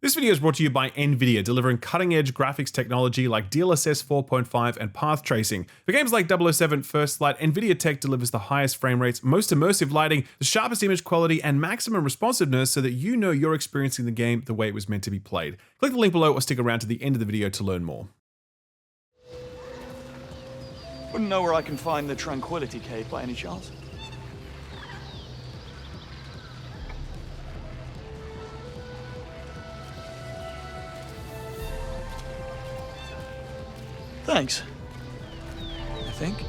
This video is brought to you by NVIDIA, delivering cutting-edge graphics technology like DLSS 4.5 and path tracing. For games like 007 First Light, NVIDIA tech delivers the highest frame rates, most immersive lighting, the sharpest image quality, and maximum responsiveness so that you know you're experiencing the game the way it was meant to be played. Click the link below or stick around to the end of the video to learn more. Wouldn't know where I can find the Tranquility Cave by any chance? Thanks. I think.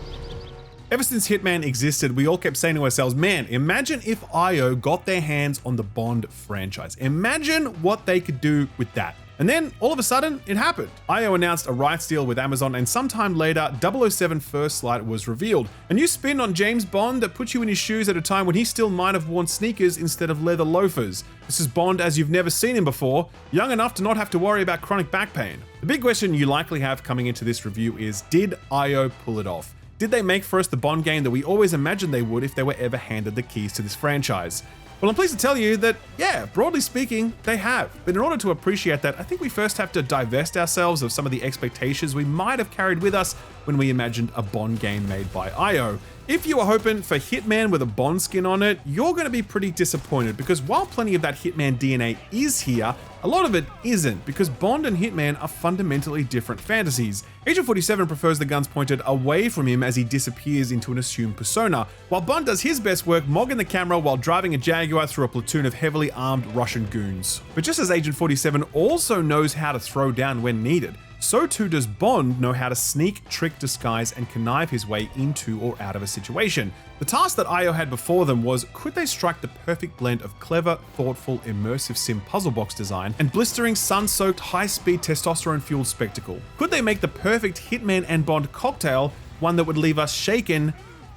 Ever since Hitman existed, we all kept saying to ourselves, man, imagine if IO got their hands on the Bond franchise. Imagine what they could do with that. And then, all of a sudden, it happened. IO announced a rights deal with Amazon, and sometime later, 007 First Light was revealed. A new spin on James Bond that puts you in his shoes at a time when he still might have worn sneakers instead of leather loafers. This is Bond as you've never seen him before, young enough to not have to worry about chronic back pain. The big question you likely have coming into this review is, did IO pull it off? Did they make for us the Bond game that we always imagined they would if they were ever handed the keys to this franchise? Well, I'm pleased to tell you that, yeah, broadly speaking, they have. But in order to appreciate that, I think we first have to divest ourselves of some of the expectations we might have carried with us when we imagined a Bond game made by IO. If you were hoping for Hitman with a Bond skin on it, you're going to be pretty disappointed, because while plenty of that Hitman DNA is here, a lot of it isn't, because Bond and Hitman are fundamentally different fantasies. Agent 47 prefers the guns pointed away from him as he disappears into an assumed persona, while Bond does his best work mogging the camera while driving a Jaguar through a platoon of heavily armed Russian goons. But just as Agent 47 also knows how to throw down when needed, so too does Bond know how to sneak, trick, disguise, and connive his way into or out of a situation. The task that IO had before them was, could they strike the perfect blend of clever, thoughtful, immersive sim puzzle box design and blistering, sun-soaked, high-speed, testosterone-fueled spectacle? Could they make the perfect Hitman and Bond cocktail, one that would leave us shaken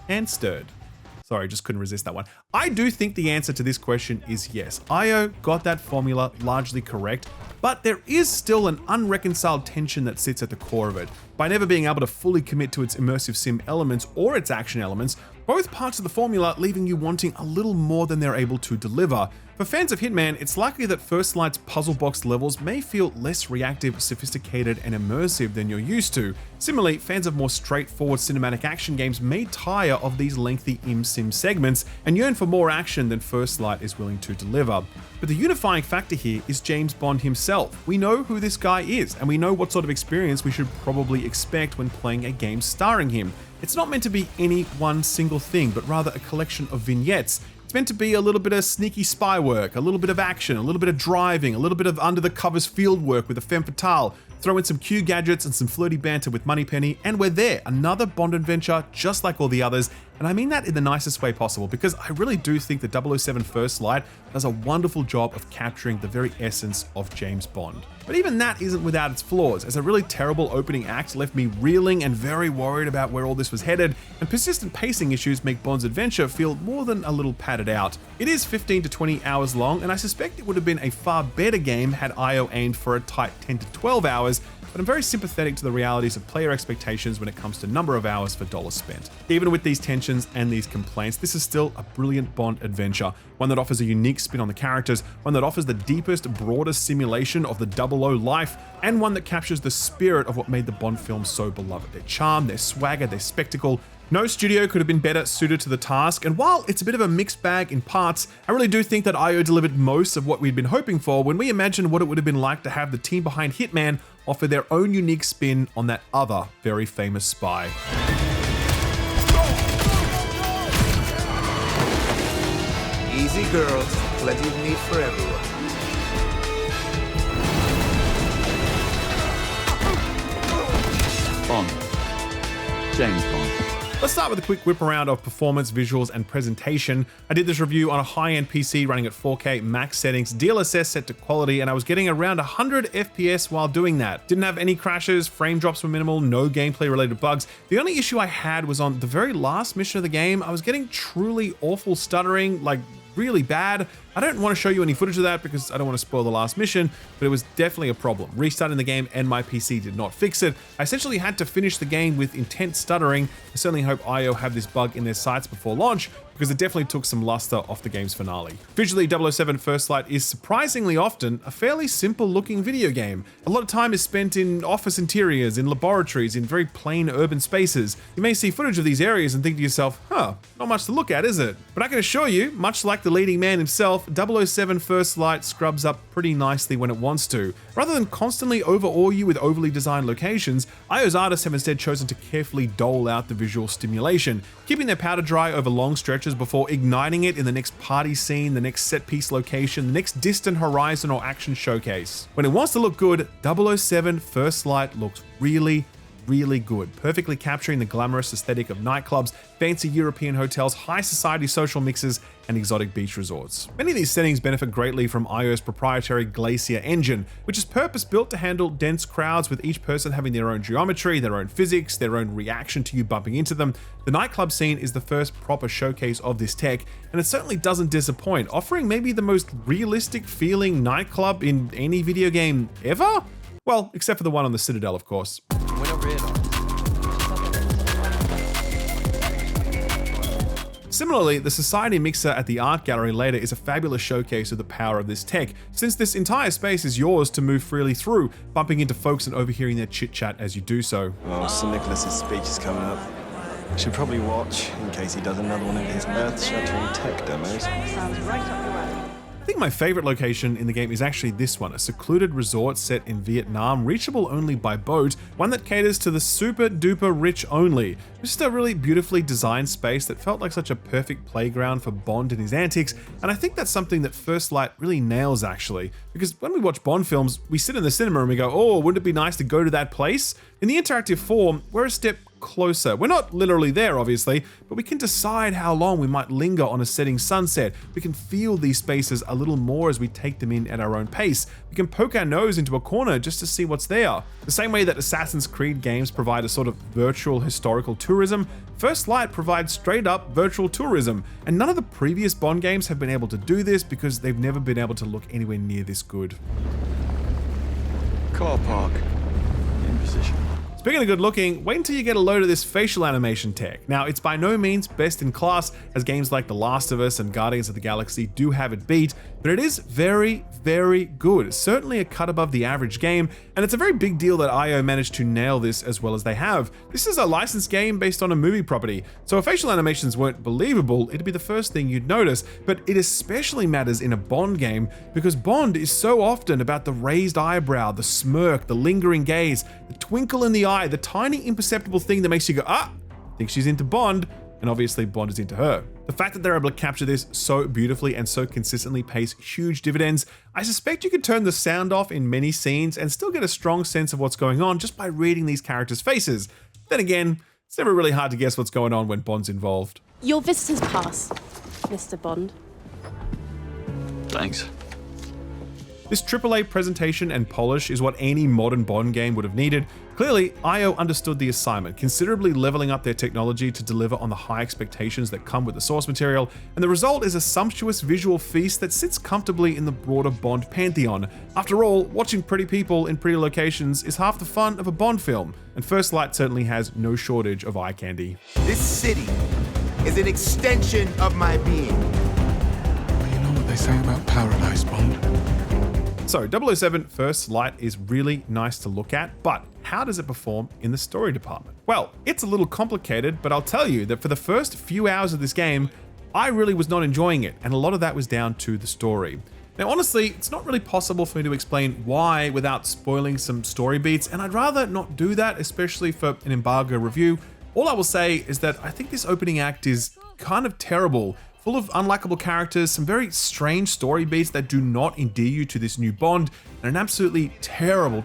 and stirred? Sorry, just couldn't resist that one. I do think the answer to this question is yes. IO got that formula largely correct, but there is still an unreconciled tension that sits at the core of it. By never being able to fully commit to its immersive sim elements or its action elements, both parts of the formula leaving you wanting a little more than they're able to deliver. For fans of Hitman, it's likely that First Light's puzzle box levels may feel less reactive, sophisticated, and immersive than you're used to. Similarly, fans of more straightforward cinematic action games may tire of these lengthy im-sim segments and yearn for more action than First Light is willing to deliver. But the unifying factor here is James Bond himself. We know who this guy is, and we know what sort of experience we should probably expect when playing a game starring him. It's not meant to be any one single thing, but rather a collection of vignettes. It's meant to be a little bit of sneaky spy work, a little bit of action, a little bit of driving, a little bit of under-the-covers field work with a femme fatale, throw in some Q gadgets and some flirty banter with Moneypenny, and we're there, another Bond adventure just like all the others. And I mean that in the nicest way possible, because I really do think that 007 First Light does a wonderful job of capturing the very essence of James Bond. But even that isn't without its flaws, as a really terrible opening act left me reeling and very worried about where all this was headed, and persistent pacing issues make Bond's adventure feel more than a little padded out. It is 15 to 20 hours long, and I suspect it would have been a far better game had IO aimed for a tight 10 to 12 hours, but I'm very sympathetic to the realities of player expectations when it comes to number of hours for dollars spent. Even with these tensions and these complaints, this is still a brilliant Bond adventure, one that offers a unique spin on the characters, one that offers the deepest, broadest simulation of the 00 life, and one that captures the spirit of what made the Bond films so beloved. Their charm, their swagger, their spectacle. No studio could have been better suited to the task, and while it's a bit of a mixed bag in parts, I really do think that IO delivered most of what we'd been hoping for when we imagined what it would have been like to have the team behind Hitman offer their own unique spin on that other very famous spy. Easy girls, plenty of meat for everyone. Bond. James Bond. Let's start with a quick whip around of performance, visuals, and presentation. I did this review on a high-end PC running at 4K max settings, DLSS set to quality, and I was getting around 100 FPS while doing that. Didn't have any crashes, frame drops were minimal, no gameplay related bugs. The only issue I had was on the very last mission of the game. I was getting truly awful stuttering, like really bad. I don't want to show you any footage of that because I don't want to spoil the last mission, but it was definitely a problem. Restarting the game and my PC did not fix it. I essentially had to finish the game with intense stuttering. I certainly hope IO have this bug in their sights before launch, because it definitely took some luster off the game's finale. Visually, 007 First Light is surprisingly often a fairly simple looking video game. A lot of time is spent in office interiors, in laboratories, in very plain urban spaces. You may see footage of these areas and think to yourself, not much to look at, is it? But I can assure you, much like the leading man himself, 007 First Light scrubs up pretty nicely when it wants to. Rather than constantly overawe you with overly designed locations, IO's artists have instead chosen to carefully dole out the visual stimulation, keeping their powder dry over long stretches before igniting it in the next party scene, the next set piece location, the next distant horizon or action showcase. When it wants to look good, 007 First Light looks really good, perfectly capturing the glamorous aesthetic of nightclubs, fancy European hotels, high society social mixes, and exotic beach resorts. Many of these settings benefit greatly from IO's proprietary Glacier engine, which is purpose-built to handle dense crowds with each person having their own geometry, their own physics, their own reaction to you bumping into them. The nightclub scene is the first proper showcase of this tech, and it certainly doesn't disappoint, offering maybe the most realistic feeling nightclub in any video game ever? Well, except for the one on the Citadel, of course. Similarly, the Society Mixer at the Art Gallery later is a fabulous showcase of the power of this tech, since this entire space is yours to move freely through, bumping into folks and overhearing their chit-chat as you do so. Oh, Sir Nicholas's speech is coming up. I should probably watch, in case he does another one of his earth-shattering tech demos. Sounds right up your alley. I think my favorite location in the game is actually this one, a secluded resort set in Vietnam, reachable only by boat, one that caters to the super duper rich only. Just a really beautifully designed space that felt like such a perfect playground for Bond and his antics, and I think that's something that First Light really nails actually, because when we watch Bond films, we sit in the cinema and we go, oh, wouldn't it be nice to go to that place? In the interactive form, we're a step closer. We're not literally there, obviously, but we can decide how long we might linger on a setting sunset. We can feel these spaces a little more as we take them in at our own pace. We can poke our nose into a corner just to see what's there. The same way that Assassin's Creed games provide a sort of virtual historical tourism, First Light provides straight up virtual tourism, and none of the previous Bond games have been able to do this because they've never been able to look anywhere near this good. Car park. In position. Speaking of good looking, wait until you get a load of this facial animation tech. Now, it's by no means best in class, as games like The Last of Us and Guardians of the Galaxy do have it beat, but it is very good. Certainly a cut above the average game, and it's a very big deal that IO managed to nail this as well as they have. This is a licensed game based on a movie property, so if facial animations weren't believable, it'd be the first thing you'd notice, but it especially matters in a Bond game because Bond is so often about the raised eyebrow, the smirk, the lingering gaze, the twinkle in the eye, the tiny imperceptible thing that makes you go, I think she's into Bond, and obviously Bond is into her. The fact that they're able to capture this so beautifully and so consistently pays huge dividends. I suspect you could turn the sound off in many scenes and still get a strong sense of what's going on just by reading these characters' faces. Then again, it's never really hard to guess what's going on when Bond's involved. Your visitor's pass, Mr. Bond. Thanks. This AAA presentation and polish is what any modern Bond game would have needed. Clearly, IO understood the assignment, considerably leveling up their technology to deliver on the high expectations that come with the source material, and the result is a sumptuous visual feast that sits comfortably in the broader Bond pantheon. After all, watching pretty people in pretty locations is half the fun of a Bond film, and First Light certainly has no shortage of eye candy. This city is an extension of my being. Well, you know what they say about paradise, Bond? So 007 First Light is really nice to look at, but how does it perform in the story department? Well, it's a little complicated, but I'll tell you that for the first few hours of this game, I really was not enjoying it, and a lot of that was down to the story. Now, honestly, it's not really possible for me to explain why without spoiling some story beats, and I'd rather not do that, especially for an embargo review. All I will say is that I think this opening act is kind of terrible, full of unlikable characters, some very strange story beats that do not endear you to this new Bond, and an absolutely terrible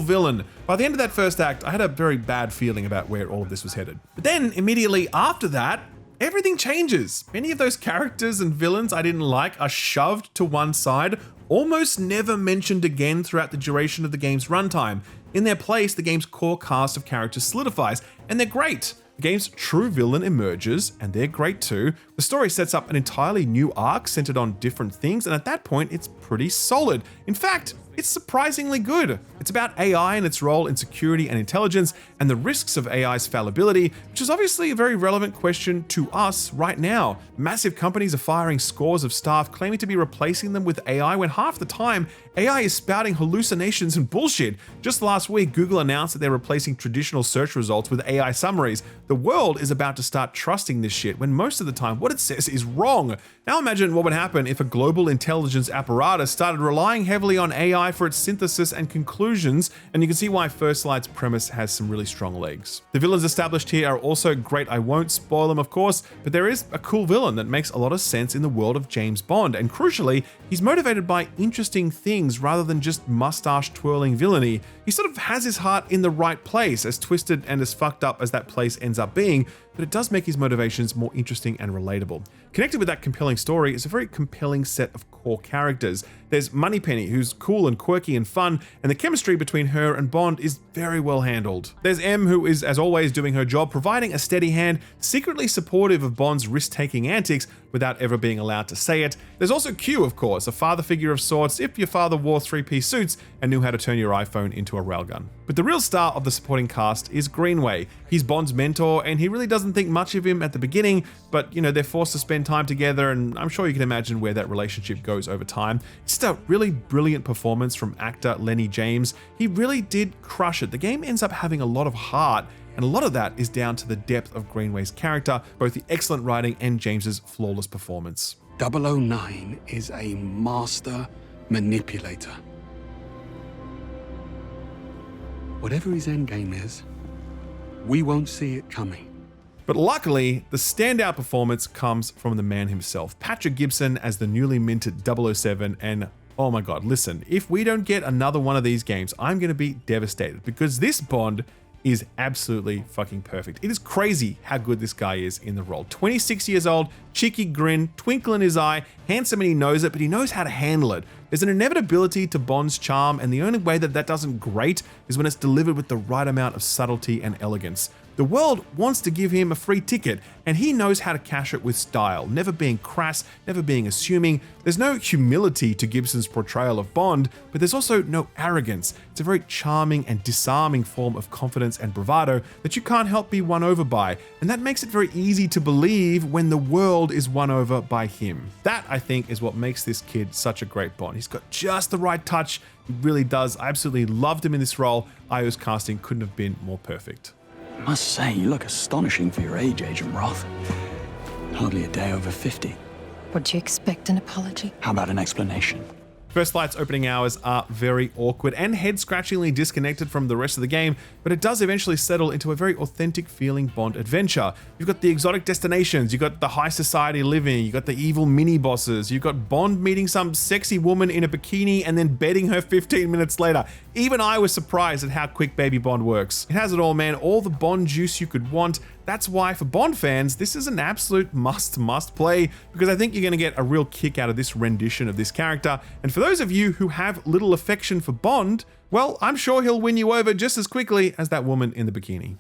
villain. By the end of that first act, I had a very bad feeling about where all of this was headed. But then, immediately after that, everything changes. Many of those characters and villains I didn't like are shoved to one side, almost never mentioned again throughout the duration of the game's runtime. In their place, the game's core cast of characters solidifies, and they're great. the game's true villain emerges, and they're great too. The story sets up an entirely new arc centered on different things, and at that point, it's pretty solid. In fact, it's surprisingly good. It's about AI and its role in security and intelligence, and the risks of AI's fallibility, which is obviously a very relevant question to us right now. Massive companies are firing scores of staff claiming to be replacing them with AI when half the time AI is spouting hallucinations and bullshit. Just last week, Google announced that they're replacing traditional search results with AI summaries. The world is about to start trusting this shit when most of the time what it says is wrong. Now imagine what would happen if a global intelligence apparatus started relying heavily on AI for its synthesis and conclusions, and you can see why First Light's premise has some really strong legs. The villains established here are also great. I won't spoil them, of course, but there is a cool villain that makes a lot of sense in the world of James Bond, and crucially, he's motivated by interesting things rather than just mustache-twirling villainy. He sort of has his heart in the right place, as twisted and as fucked up as that place ends up being, but it does make his motivations more interesting and relatable. Connected with that compelling story is a very compelling set of core characters. There's Moneypenny, who's cool and quirky and fun, and the chemistry between her and Bond is very well handled. There's M, who is, as always, doing her job, providing a steady hand, secretly supportive of Bond's risk-taking antics without ever being allowed to say it. There's also Q, of course, a father figure of sorts if your father wore three-piece suits and knew how to turn your iPhone into a railgun. But the real star of the supporting cast is Greenway. He's Bond's mentor, and he really doesn't think much of him at the beginning, but they're forced to spend time together, and I'm sure you can imagine where that relationship goes over time. It's just a really brilliant performance from actor Lenny James. He really did crush it. The game ends up having a lot of heart, and a lot of that is down to the depth of Greenway's character, both the excellent writing and James's flawless performance. 009 is a master manipulator. Whatever his endgame is, we won't see it coming. But luckily, the standout performance comes from the man himself, Patrick Gibson as the newly minted 007, and oh my god, listen, if we don't get another one of these games, I'm going to be devastated, because this Bond is absolutely fucking perfect. It is crazy how good this guy is in the role. 26 years old, cheeky grin, twinkle in his eye, handsome and he knows it, but he knows how to handle it. There's an inevitability to Bond's charm, and the only way that that doesn't grate is when it's delivered with the right amount of subtlety and elegance. The world wants to give him a free ticket, and he knows how to cash it with style, never being crass, never being assuming. There's no humility to Gibson's portrayal of Bond, but there's also no arrogance. It's a very charming and disarming form of confidence and bravado that you can't help be won over by, and that makes it very easy to believe when the world is won over by him. That, I think, is what makes this kid such a great Bond. He's got just the right touch. He really does. I absolutely loved him in this role. Io's casting couldn't have been more perfect. I must say, you look astonishing for your age, Agent Roth. Hardly a day over 50. Would you expect an apology? How about an explanation? First Light's opening hours are very awkward and head-scratchingly disconnected from the rest of the game, but it does eventually settle into a very authentic feeling Bond adventure. You've got the exotic destinations, you've got the high society living, you've got the evil mini-bosses, you've got Bond meeting some sexy woman in a bikini and then bedding her 15 minutes later. Even I was surprised at how quick Baby Bond works. It has it all, man, all the Bond juice you could want. That's why, for Bond fans, this is an absolute must play, because I think you're going to get a real kick out of this rendition of this character. And for those of you who have little affection for Bond, well, I'm sure he'll win you over just as quickly as that woman in the bikini.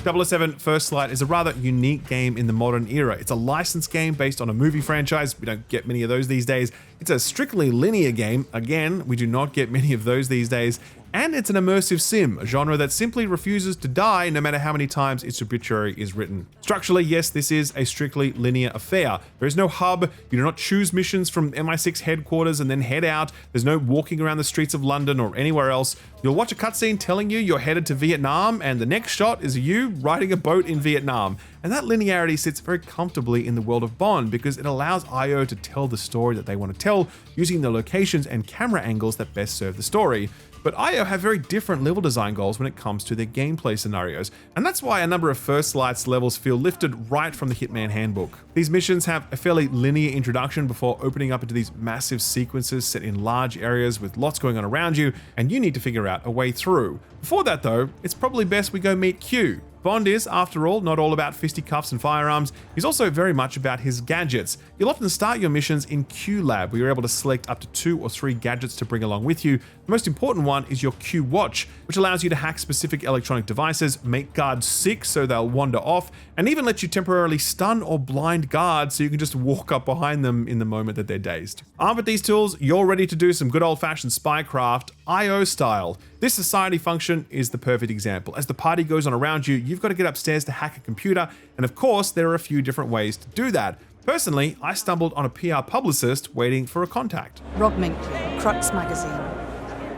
007 First Light is a rather unique game in the modern era. It's a licensed game based on a movie franchise. We don't get many of those these days. It's a strictly linear game. Again, we do not get many of those these days. And it's an immersive sim, a genre that simply refuses to die no matter how many times its obituary is written. Structurally, yes, this is a strictly linear affair. There is no hub, you do not choose missions from MI6 headquarters and then head out. There's no walking around the streets of London or anywhere else. You'll watch a cutscene telling you you're headed to Vietnam, and the next shot is you riding a boat in Vietnam. And that linearity sits very comfortably in the world of Bond because it allows IO to tell the story that they want to tell using the locations and camera angles that best serve the story. But IO have very different level design goals when it comes to their gameplay scenarios, and that's why a number of First Light's levels feel lifted right from the Hitman handbook. These missions have a fairly linear introduction before opening up into these massive sequences set in large areas with lots going on around you, and you need to figure out a way through. Before that though, it's probably best we go meet Q. Bond is, after all, not all about fisticuffs and firearms. He's also very much about his gadgets. You'll often start your missions in Q Lab, where you're able to select up to 2 or 3 gadgets to bring along with you. The most important one is your Q Watch, which allows you to hack specific electronic devices, make guards sick so they'll wander off, and even let you temporarily stun or blind guards so you can just walk up behind them in the moment that they're dazed. Armed with these tools, you're ready to do some good old-fashioned spycraft, IO style. This society function is the perfect example. As the party goes on around you, you've got to get upstairs to hack a computer, and of course, there are a few different ways to do that. Personally, I stumbled on a PR publicist waiting for a contact. Rob Minkley, Crux magazine.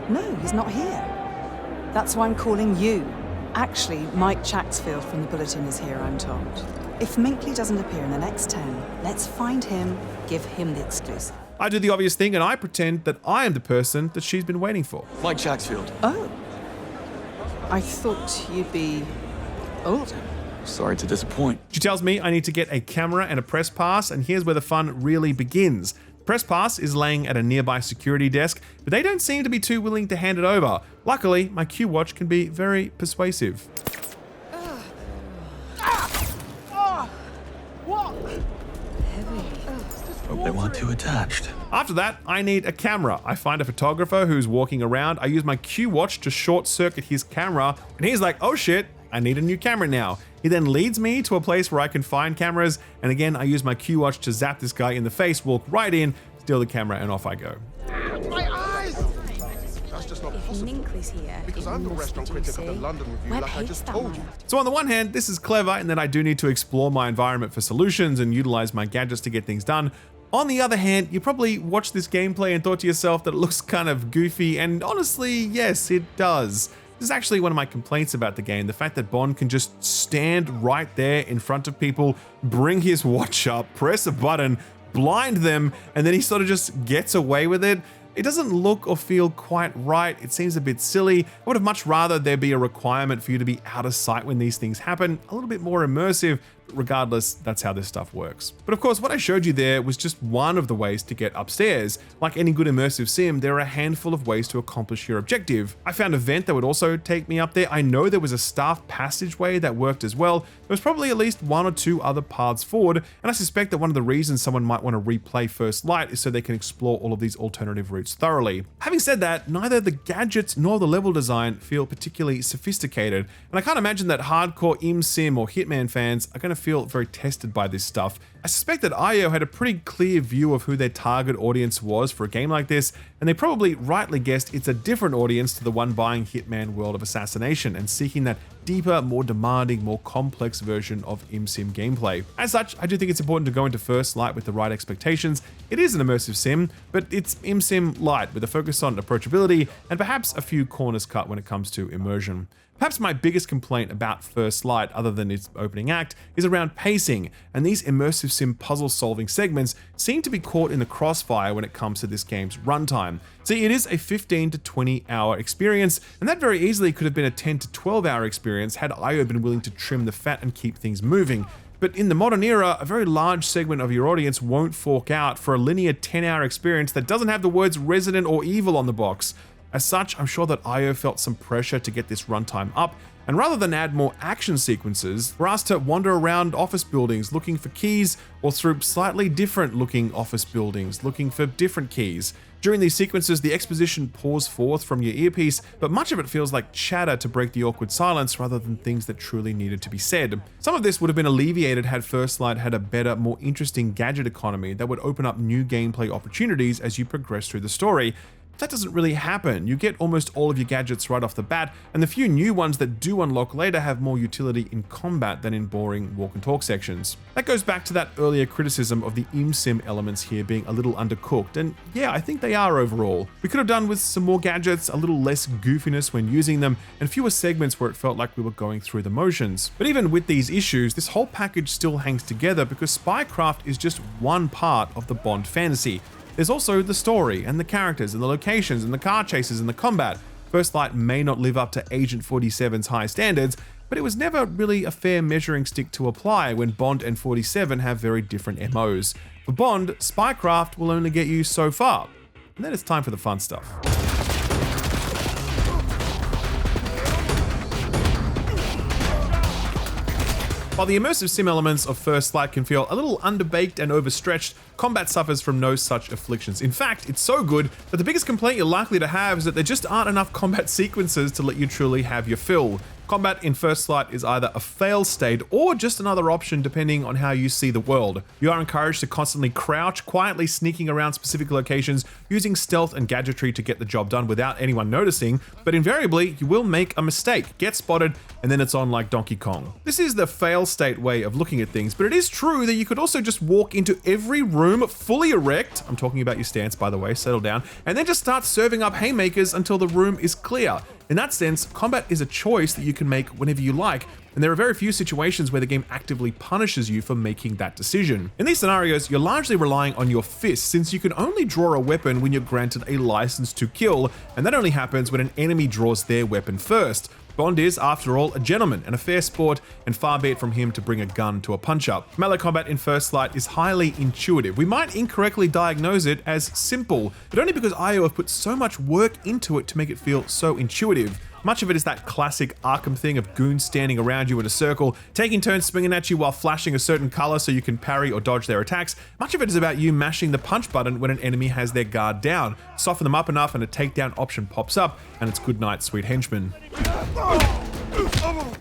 No, he's not here. That's why I'm calling you. Actually, Mike Chaxfield from the Bulletin is here, I'm told. If Minkley doesn't appear in the next 10, let's find him, give him the exclusive. I do the obvious thing and I pretend that I am the person that she's been waiting for. Mike Chaxfield. Oh. I thought you'd be older. Sorry to disappoint. She tells me I need to get a camera and a press pass, and here's where the fun really begins. The press pass is laying at a nearby security desk, but they don't seem to be too willing to hand it over. Luckily, my Q Watch can be very persuasive. Hope they weren't too attached. After that, I need a camera. I find a photographer who's walking around. I use my Q Watch to short circuit his camera, and he's like, oh shit, I need a new camera now. He then leads me to a place where I can find cameras, and again, I use my Q Watch to zap this guy in the face, walk right in, steal the camera, and off I go. My eyes! That's just not possible. Minkley's here. Because I'm the restaurant critic of the London Review, like I just told you. So on the one hand, this is clever in that I do need to explore my environment for solutions and utilize my gadgets to get things done. On the other hand, you probably watched this gameplay and thought to yourself that it looks kind of goofy, and honestly, yes, it does. This is actually one of my complaints about the game, the fact that Bond can just stand right there in front of people, bring his watch up, press a button, blind them, and then he sort of just gets away with it. It doesn't look or feel quite right. It seems a bit silly. I would have much rather there be a requirement for you to be out of sight when these things happen, a little bit more immersive. Regardless, that's how this stuff works. But of course, what I showed you there was just one of the ways to get upstairs. Like any good immersive sim, there are a handful of ways to accomplish your objective. I found a vent that would also take me up there. I know there was a staff passageway that worked as well. There was probably at least 1 or 2 other paths forward, and I suspect that one of the reasons someone might want to replay First Light is so they can explore all of these alternative routes thoroughly. Having said that, neither the gadgets nor the level design feel particularly sophisticated, and I can't imagine that hardcore sim or Hitman fans are going to feel very tested by this stuff. I suspect that IO had a pretty clear view of who their target audience was for a game like this, and they probably rightly guessed it's a different audience to the one buying Hitman World of Assassination and seeking that deeper, more demanding, more complex version of sim gameplay. As such, I do think it's important to go into First Light with the right expectations. It is an immersive sim, but it's sim light with a focus on approachability and perhaps a few corners cut when it comes to immersion. Perhaps my biggest complaint about First Light, other than its opening act, is around pacing, and these immersive sim puzzle-solving segments seem to be caught in the crossfire when it comes to this game's runtime. See, it is a 15 to 20 hour experience, and that very easily could have been a 10 to 12 hour experience had IO been willing to trim the fat and keep things moving. But in the modern era, a very large segment of your audience won't fork out for a linear 10-hour experience that doesn't have the words Resident or Evil on the box. As such, I'm sure that IO felt some pressure to get this runtime up, and rather than add more action sequences, we're asked to wander around office buildings looking for keys, or through slightly different looking office buildings looking for different keys. During these sequences, the exposition pours forth from your earpiece, but much of it feels like chatter to break the awkward silence rather than things that truly needed to be said. Some of this would have been alleviated had First Light had a better, more interesting gadget economy that would open up new gameplay opportunities as you progress through the story. That doesn't really happen. You get almost all of your gadgets right off the bat, and the few new ones that do unlock later have more utility in combat than in boring walk and talk sections. That goes back to that earlier criticism of the sim elements here being a little undercooked, and yeah, I think they are overall. We could have done with some more gadgets, a little less goofiness when using them, and fewer segments where it felt like we were going through the motions. But even with these issues, this whole package still hangs together because spycraft is just one part of the Bond fantasy. There's also the story, and the characters, and the locations, and the car chases, and the combat. First Light may not live up to Agent 47's high standards, but it was never really a fair measuring stick to apply when Bond and 47 have very different MOs. For Bond, spycraft will only get you so far, and then it's time for the fun stuff. While the immersive sim elements of First Light can feel a little underbaked and overstretched, combat suffers from no such afflictions. In fact, it's so good that the biggest complaint you're likely to have is that there just aren't enough combat sequences to let you truly have your fill. Combat in First Light is either a fail state or just another option depending on how you see the world. You are encouraged to constantly crouch, quietly sneaking around specific locations, using stealth and gadgetry to get the job done without anyone noticing, but invariably you will make a mistake, get spotted, and then it's on like Donkey Kong. This is the fail state way of looking at things, but it is true that you could also just walk into every room fully erect, I'm talking about your stance by the way, settle down, and then just start serving up haymakers until the room is clear. In that sense, combat is a choice that you can make whenever you like, and there are very few situations where the game actively punishes you for making that decision. In these scenarios, you're largely relying on your fists, since you can only draw a weapon when you're granted a license to kill, and that only happens when an enemy draws their weapon first. Bond is, after all, a gentleman and a fair sport, and far be it from him to bring a gun to a punch-up. Melee combat in First Light is highly intuitive. We might incorrectly diagnose it as simple, but only because IO have put so much work into it to make it feel so intuitive. Much of it is that classic Arkham thing of goons standing around you in a circle, taking turns swinging at you while flashing a certain color so you can parry or dodge their attacks. Much of it is about you mashing the punch button when an enemy has their guard down. Soften them up enough and a takedown option pops up, and it's good night, sweet henchman.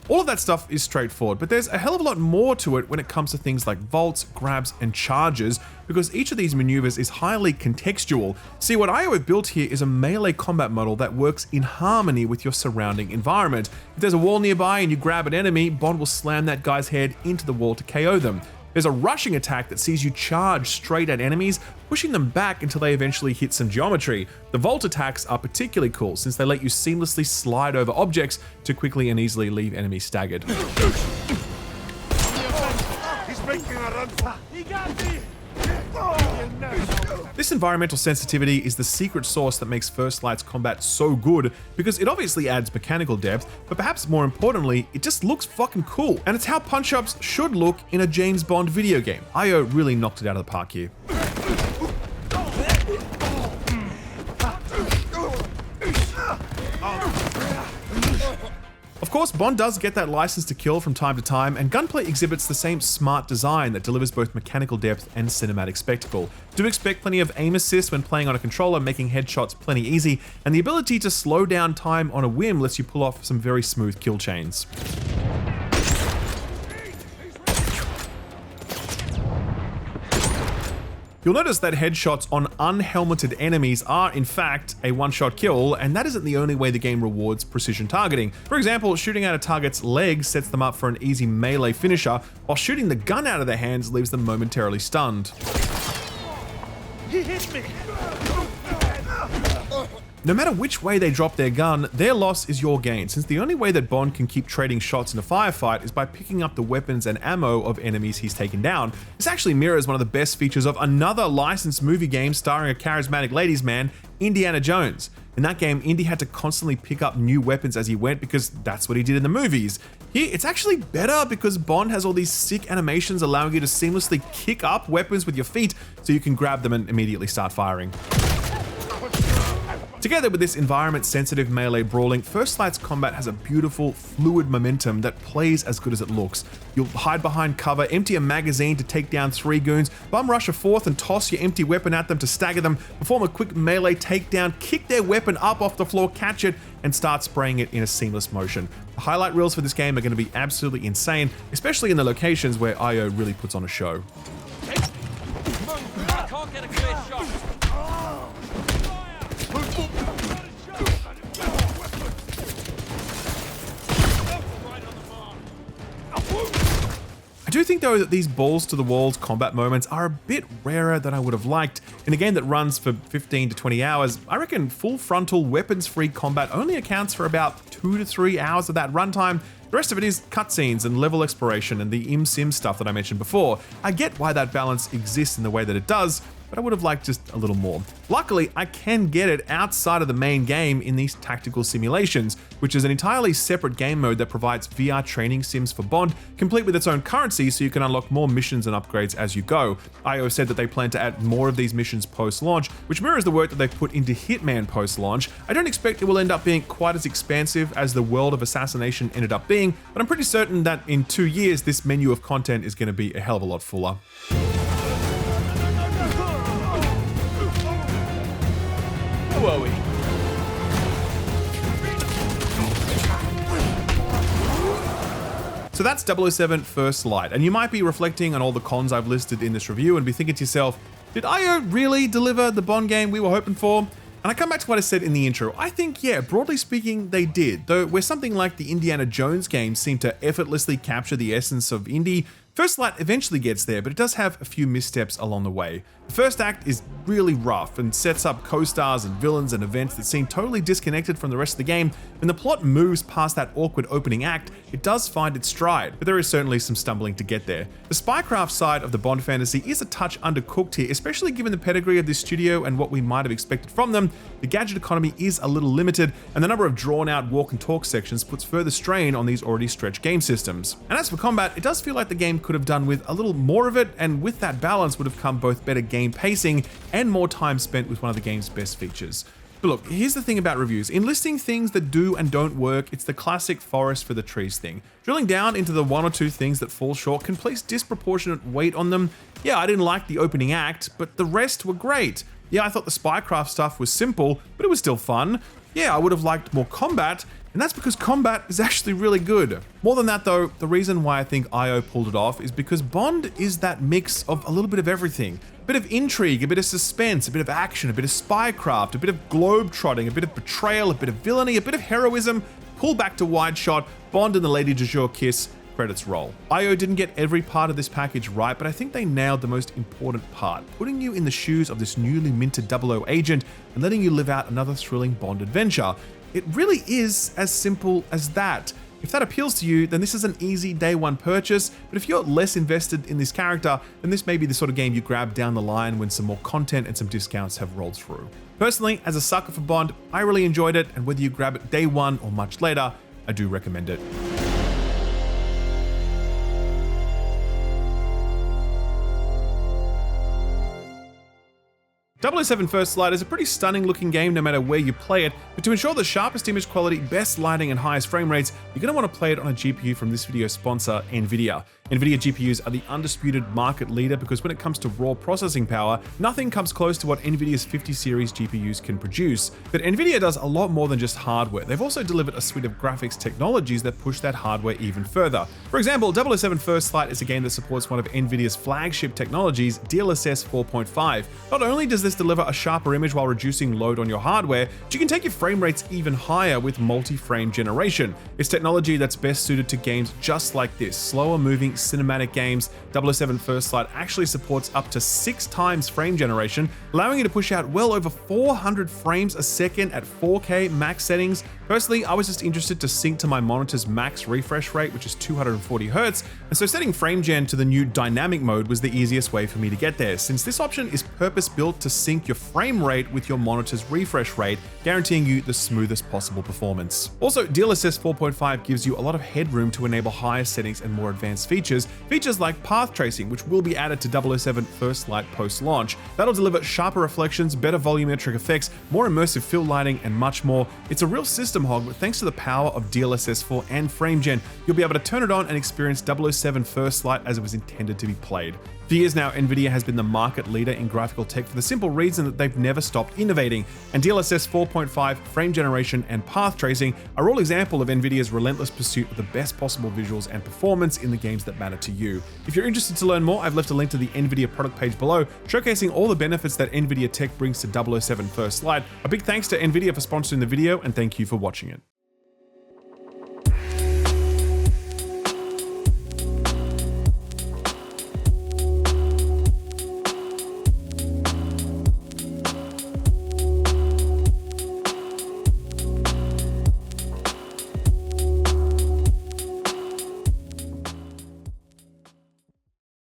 All of that stuff is straightforward, but there's a hell of a lot more to it when it comes to things like vaults, grabs, and charges, because each of these maneuvers is highly contextual. See, what IO have built here is a melee combat model that works in harmony with your surrounding environment. If there's a wall nearby and you grab an enemy, Bond will slam that guy's head into the wall to KO them. There's a rushing attack that sees you charge straight at enemies, pushing them back until they eventually hit some geometry. The vault attacks are particularly cool since they let you seamlessly slide over objects to quickly and easily leave enemies staggered. He's making a run for. He got me! This environmental sensitivity is the secret sauce that makes First Light's combat so good, because it obviously adds mechanical depth, but perhaps more importantly, it just looks fucking cool. And it's how punch-ups should look in a James Bond video game. IO really knocked it out of the park here. Of course, Bond does get that license to kill from time to time, and Gunplay exhibits the same smart design that delivers both mechanical depth and cinematic spectacle. Do expect plenty of aim assist when playing on a controller, making headshots plenty easy, and the ability to slow down time on a whim lets you pull off some very smooth kill chains. You'll notice that headshots on unhelmeted enemies are, in fact, a one-shot kill, and that isn't the only way the game rewards precision targeting. For example, shooting at a target's leg sets them up for an easy melee finisher, while shooting the gun out of their hands leaves them momentarily stunned. He hit me! No matter which way they drop their gun, their loss is your gain, since the only way that Bond can keep trading shots in a firefight is by picking up the weapons and ammo of enemies he's taken down. This actually mirrors one of the best features of another licensed movie game starring a charismatic ladies man, Indiana Jones. In that game, Indy had to constantly pick up new weapons as he went because that's what he did in the movies. Here, it's actually better because Bond has all these sick animations allowing you to seamlessly kick up weapons with your feet so you can grab them and immediately start firing. Together with this environment-sensitive melee brawling, First Light's combat has a beautiful, fluid momentum that plays as good as it looks. You'll hide behind cover, empty a magazine to take down 3 goons, bum rush a 4th and toss your empty weapon at them to stagger them, perform a quick melee takedown, kick their weapon up off the floor, catch it, and start spraying it in a seamless motion. The highlight reels for this game are going to be absolutely insane, especially in the locations where IO really puts on a show. I can't get a clear shot. I do think though that these balls to the walls combat moments are a bit rarer than I would have liked. In a game that runs for 15 to 20 hours, I reckon full frontal weapons-free combat only accounts for about 2 to 3 hours of that runtime. The rest of it is cutscenes and level exploration and the im-sim stuff that I mentioned before. I get why that balance exists in the way that it does, but I would have liked just a little more. Luckily, I can get it outside of the main game in these tactical simulations, which is an entirely separate game mode that provides VR training sims for Bond, complete with its own currency so you can unlock more missions and upgrades as you go. IO said that they plan to add more of these missions post-launch, which mirrors the work that they've put into Hitman post-launch. I don't expect it will end up being quite as expansive as the world of Assassination ended up being, but I'm pretty certain that in 2 years this menu of content is going to be a hell of a lot fuller. Who are we? So that's 007 First Light, and you might be reflecting on all the cons I've listed in this review and be thinking to yourself, did IO really deliver the Bond game we were hoping for? And I come back to what I said in the intro. I think, yeah, broadly speaking, they did. Though where something like the Indiana Jones games seemed to effortlessly capture the essence of indie, First Light eventually gets there, but it does have a few missteps along the way. The first act is really rough and sets up co-stars and villains and events that seem totally disconnected from the rest of the game. When the plot moves past that awkward opening act, it does find its stride, but there is certainly some stumbling to get there. The spycraft side of the Bond fantasy is a touch undercooked here, especially given the pedigree of this studio and what we might have expected from them. The gadget economy is a little limited, and the number of drawn-out walk and talk sections puts further strain on these already stretched game systems. And as for combat, it does feel like the game could have done with a little more of it, and with that balance would have come both better game pacing and more time spent with one of the game's best features. But look, here's the thing about reviews. In listing things that do and don't work, it's the classic forest for the trees thing. Drilling down into the one or two things that fall short can place disproportionate weight on them. Yeah, I didn't like the opening act, but the rest were great. Yeah, I thought the spycraft stuff was simple, but it was still fun. Yeah, I would have liked more combat, and that's because combat is actually really good. More than that though, the reason why I think IO pulled it off is because Bond is that mix of a little bit of everything. A bit of intrigue, a bit of suspense, a bit of action, a bit of spycraft, a bit of globe-trotting, a bit of betrayal, a bit of villainy, a bit of heroism, pull back to wide shot, Bond and the Lady du Jour kiss, credits roll. IO didn't get every part of this package right, but I think they nailed the most important part, putting you in the shoes of this newly minted 00 agent and letting you live out another thrilling Bond adventure. It really is as simple as that. If that appeals to you, then this is an easy day one purchase, but if you're less invested in this character, then this may be the sort of game you grab down the line when some more content and some discounts have rolled through. Personally, as a sucker for Bond, I really enjoyed it, and whether you grab it day one or much later, I do recommend it. 007 First Light is a pretty stunning looking game no matter where you play it, but to ensure the sharpest image quality, best lighting and highest frame rates, you're going to want to play it on a GPU from this video's sponsor, NVIDIA. NVIDIA GPUs are the undisputed market leader because when it comes to raw processing power, nothing comes close to what NVIDIA's 50 series GPUs can produce. But NVIDIA does a lot more than just hardware. They've also delivered a suite of graphics technologies that push that hardware even further. For example, 007 First Light is a game that supports one of NVIDIA's flagship technologies, DLSS 4.5. Not only does this deliver a sharper image while reducing load on your hardware, but you can take your frame rates even higher with multi-frame generation. It's technology that's best suited to games just like this, slower moving cinematic games. 007 First Light actually supports up to 6 times frame generation, allowing you to push out well over 400 frames a second at 4K max settings. Personally, I was just interested to sync to my monitor's max refresh rate, which is 240 Hz, and so setting frame gen to the new dynamic mode was the easiest way for me to get there, since this option is purpose-built to sync your frame rate with your monitor's refresh rate, guaranteeing you the smoothest possible performance. Also, DLSS 4.5 gives you a lot of headroom to enable higher settings and more advanced features like path tracing, which will be added to 007 First Light post-launch. That'll deliver sharper reflections, better volumetric effects, more immersive fill lighting, and much more. It's a real system hog, but thanks to the power of DLSS 4 and frame gen, you'll be able to turn it on and experience 007 First Light as it was intended to be played. For years now, NVIDIA has been the market leader in graphical tech for the simple reason that they've never stopped innovating, and DLSS 4.5, frame generation, and path tracing are all examples of NVIDIA's relentless pursuit of the best possible visuals and performance in the games that matter to you. If you're interested to learn more, I've left a link to the NVIDIA product page below, showcasing all the benefits that NVIDIA tech brings to 007 First Light. A big thanks to NVIDIA for sponsoring the video, and thank you for watching it.